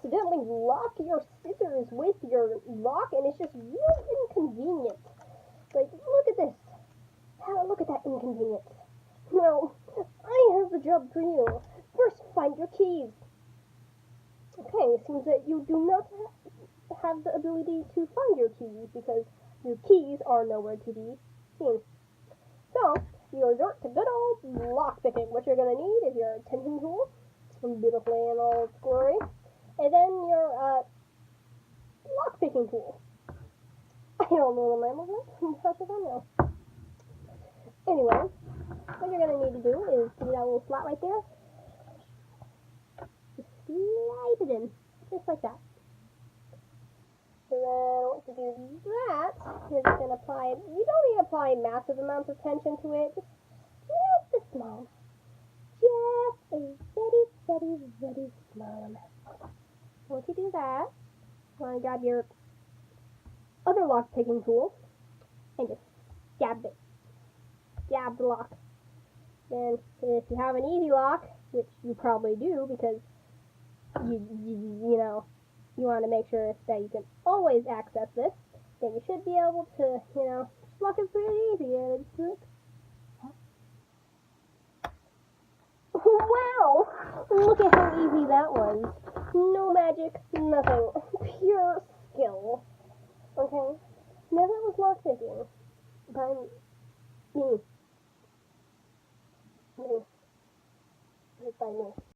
accidentally lock your scissors with your lock, and it's just really inconvenient. Like, look at this. Look at that inconvenience. Well, I have a job for you. First, find your keys. Okay, it seems that you do not have the ability to find your keys because your keys are nowhere to be seen. So, you resort to good old lock picking. What you're going to need is your attention tool, beautifully in all its glory, and then your lock picking tool. I don't know the name of it. How should I know? Anyway, what you're going to need to do is see that little slot right there? Just slide it in, just like that. So then once you do that, you're just going to apply, you don't need to apply massive amounts of tension to it, just a small, just a very small amount. Once you do that, you want to grab your other lock picking tool and just stab it. Stab the lock. Then if you have an easy lock, which you probably do because you know, you want to make sure that you can always access this, then you should be able to, you know, just lock it pretty easy. And it's like, wow! Look at how easy that was. No magic, nothing. Pure skill. Okay? Now that was lock picking by me. By me.